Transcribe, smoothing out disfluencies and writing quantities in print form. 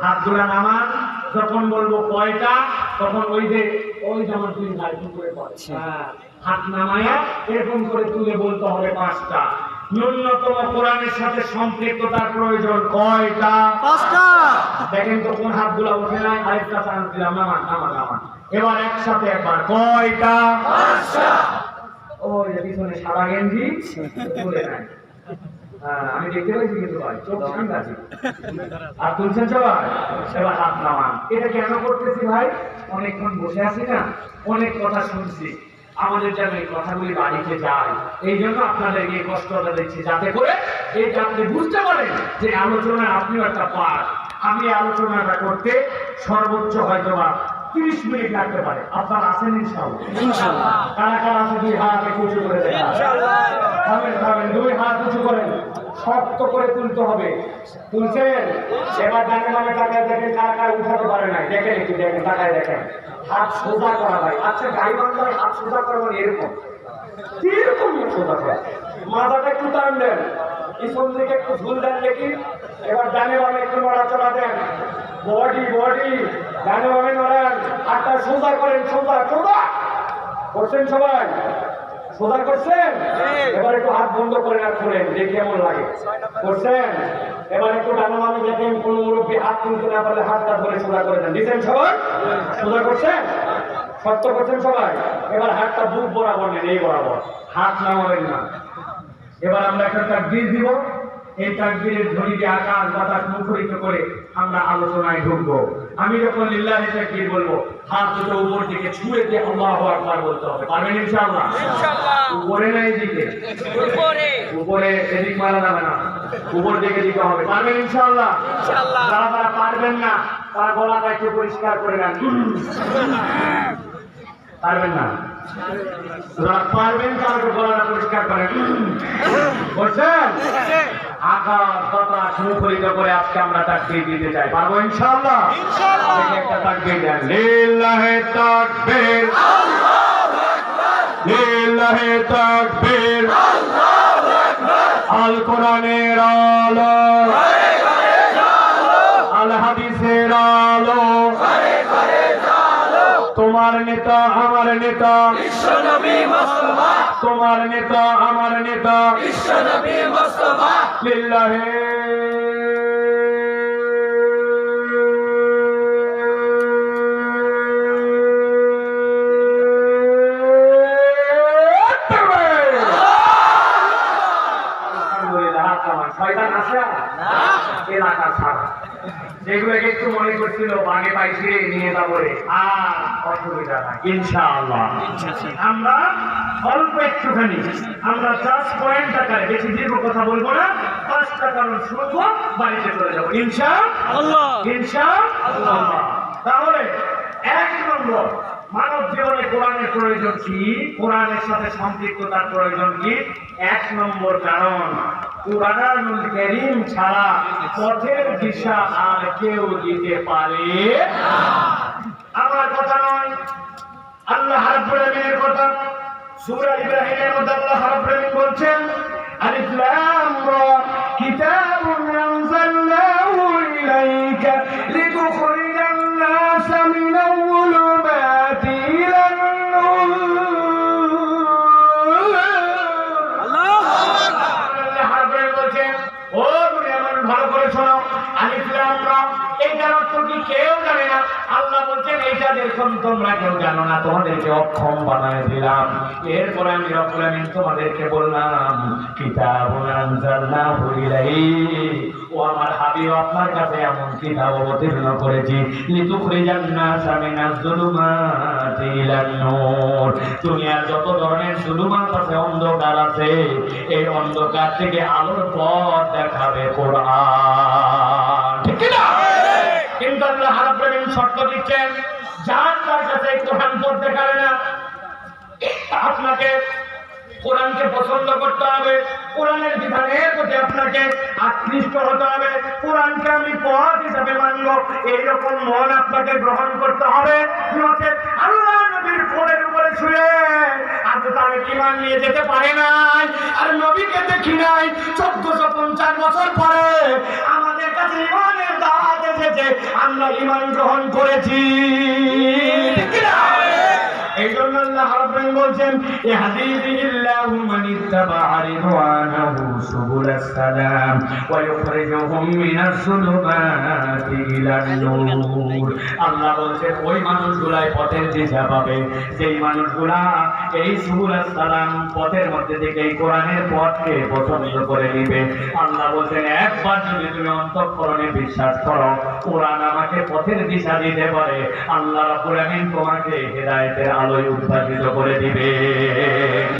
হাত তোলা নামান। যখন বলবো কয়টা, তখন ওই যেমন তুই ভাই করে পড়ে, হাত নামায়া এরকম করে তুলে বলতে হবে 5টা। ন্যূনতম কোরআনের সাথে সম্পৃক্ততার প্রয়োজন কয়টা? 5টা। দেখেন তো কোন হাতগুলো ওঠে নাই। আরেকটা চান্স দিলাম, নামান নামান নামান। এবার একসাথে একবার কয়টা? 5টা। ওই যে পিছনে সাদা গেঞ্জি তুলে নাই, আমি দেখতে পাইছি কিন্তু ভাই চোখ সাংঘাতিক। আর তুলছেন সবাই, এবার হাত নামান। এটা কেন করতেছি ভাই? অনেকক্ষণ বসে আছি না, অনেক কথা শুনছি, আমাদের যেন এই কথাগুলি বাড়িতে যায়, এই জন্য আপনাদেরকে এই কষ্টটা দিচ্ছি, যাতে করে এইটা আপনি বুঝতে পারেন যে আলোচনায় আপনিও একটা পার্ট। আমি আলোচনাটা করতে সর্বোচ্চ হয়তো বা 30 মিনিট লাগতে পারে। আপনার আছেন ইনশাআল্লাহ? কারা কারা আছে 2 হাত উঁচু করে দেন। খাবেন 2 হাত উঁচু করেন, শক্ত করে তুলতে হবে। তুলছেন? এবার ডানে বামে তাকায় দেখেন কারা কারা উঠাতে পারে নাই। দেখেন একটু, দেখেন, তাকায় দেখেন। হাত সোজা করা ভাই। আচ্ছা, গাই বান্ধায় হাত সোজা করা মানে এরকম কিরকম সোজা করা? মাথাটা একটু টান দেন, পিছন দিকে একটু ঝুল দেন দেখি। এবার ডানে বামে একটু নড়াচড়া দেন, বডি ডানে বামে নড়েন, হাতটা সোজা করেন, সোজা করছেন সবাই? সোজা করছেন? এবার একটু হাত বন্ধ করেন আর খোলেন, দেখি কেমন লাগে। করছেন? এবার একটু ডানে বামে দেখেন, কোন মুরব্বী হাত তুলতে না পারলে হাতটা ধরে সোজা করে দেন। দিচ্ছেন সবাই? সোজা করছেন? শক্ত করছেন সবাই? এবার হাতটা বুক বরাবর নেন, এই বরাবর, হাত নামাবেন না। এবার আমরা একটা তাকবীর দিব, এই তাকবীরের ধ্বনি দিয়ে আকাশ বাতাস মুখরিত করে আমরা আলোচনায় ঢুকবো। আমি যখন লিল্লাহি তাকবীর বলবো, হাত দুটো উপর দিকে ছুঁড়ে দিয়ে আল্লাহু আকবার বলতে হবে। পারবেন ইনশাআল্লাহ? উপরে না এদিকে? উপরে, এদিক মারা যাবে না, উপর দিকে দিতে হবে। পারবেন ইনশাআল্লাহ? যারা পারবেন না তারা গলাটা একটু পরিষ্কার করে নেন। পারবেন না? যারা পারবেন তারা গলাটা পরিষ্কার করেন। বলছেন? আকাশ বাতাস মুখরিত করে আজকে আমরা তাকবীর দিতে চাই। পারবো ইনশাআল্লাহ? একটা তাকবীর দেন। লিল্লাহি তাকবীর, আল্লাহু আকবার, লিল্লাহি তাকবীর, আল্লাহু আকবার। আল কোরআনের আলো, ঘরে ঘরে জ্বালো, আল হাদিসের আলো, ঘরে ঘরে জ্বালো। তোমার নেতা আমার নেতা বিশ্বনবী মুস্তাফা, তোমার নেতা আমার নেতা বিশ্বনবী মুস্তাফা। লিল্লাহি শয়তান আছে না এলাকা ছাড়া, যেগুলোকে একটু মনে করছিল বাগে পাইছি নিয়ে যাবো রে, আর অসুবিধা নাই ইনশাআল্লাহ। আমরা অল্প একটুখানি আমরা 10 পয়েন্ট আকারে, বেশি দীর্ঘ কথা বলবো না, 5টা কারণ শুনবো, বাড়িতে চলে যাবো ইনশাআল্লাহ। ইনশাআল্লাহ। তাহলে 1 নম্বর, মানব জীবনে কোরআনের প্রয়োজন কি? কোরআনের সাথে সম্পৃক্ততার প্রয়োজন কি? 1 নম্বর কারণ, কুরআনুল কারীম ছাড়া পথের দিশা আর কেউ দিতে পারে না। আমার কথা নয়, আল্লাহ রাব্বুল আলামিনের কথা। সূরা ইব্রাহিমের মধ্যে আল্লাহ রাব্বুল আলামিন বলছেন, আলিফ লাম রা, কিতাবুন আনজালনাহু ইলাইকা লিতুখরিজান নাসা মিনাল যুলুমাতি ইলান নূর। আল্লাহু আকবার। আল্লাহ রাব্বুল আলামিন বলছেন, ও দুনিয়ার মানুষ ভালো করে শোনো, আলিফ লাম রা, এইটার অর্থ কি কেউ জানে না। আল্লাহ বলছেন এইটা দেখুন তোমরা কেউ জানো না, তোমাদেরকে অক্ষম বানায় দিলাম। এরপরে আমি রব্বুল আমিন তোমাদেরকে বললাম, কিতাবুন আনজালনাহু ইলাইকা, ও আমার হাবিব আপনার কাছে এমন কিতাব অবতীর্ণ করেছি, লিতুখরিজান নাসা মিনাজ যুলুমাতি ইলান নূর। দুনিয়ার যত ধরনের যুলুমাত আছে, অন্ধকার আছে, এই অন্ধকার থেকে আলোর পথ দেখাবে কোরআন। ঠিক কি না? কিন্তু আল্লাহ রাব্বুল আলামিন শর্ত দিচ্ছেন, যার তার কাছে কোরআন পড়তে দেখাবে না। আপনাকে কোরআনকে পছন্দ করতে হবে, কোরআনের বিধানের প্রতি আপনাকে আকৃষ্ট হতে হবে, কোরআনকে আমি পথ হিসাবে মানব, এইরকম মন আপনাকে গ্রহণ করতে হবে। আল্লাহ নবীর কোলের উপরে শুয়ে আজকে তাহলে ঈমান নিয়ে যেতে পারে নাই, আর নবীকে দেখি নাই 1450 বছর পরে আমাদের কাছে ঈমানের দাওয়াত এসেছে, আমরা ঈমান গ্রহণ করেছি। এই জন্য আল্লাহ রাব্বুল বলছেন ইহদি বিল্লাহু মান ইত্তাবা'a রিদওয়ানাহু সুবুলাস সালাম ওয়া ইখরিজুহুম মিনাস যুলুমাতি ইলান নূর। আল্লাহ বলছেন ওই মানুষগুলাই পথের দিশা পাবে যেই মানুষগুলা এই সুবুলাস সালাম পথের মধ্যে থেকে এই কোরআনের পথকে পছন্দ করে নেবে। আল্লাহ বলছেন একবার যদি তুমি অন্তঃকরণে বিশ্বাস করো কোরআন আমাকে পথের দিশা দিতে পারে, আল্লাহ রাব্বুল আমিন তোমাকে হেদায়েতের আলোয় উদ্ভাসিত করে দিবে।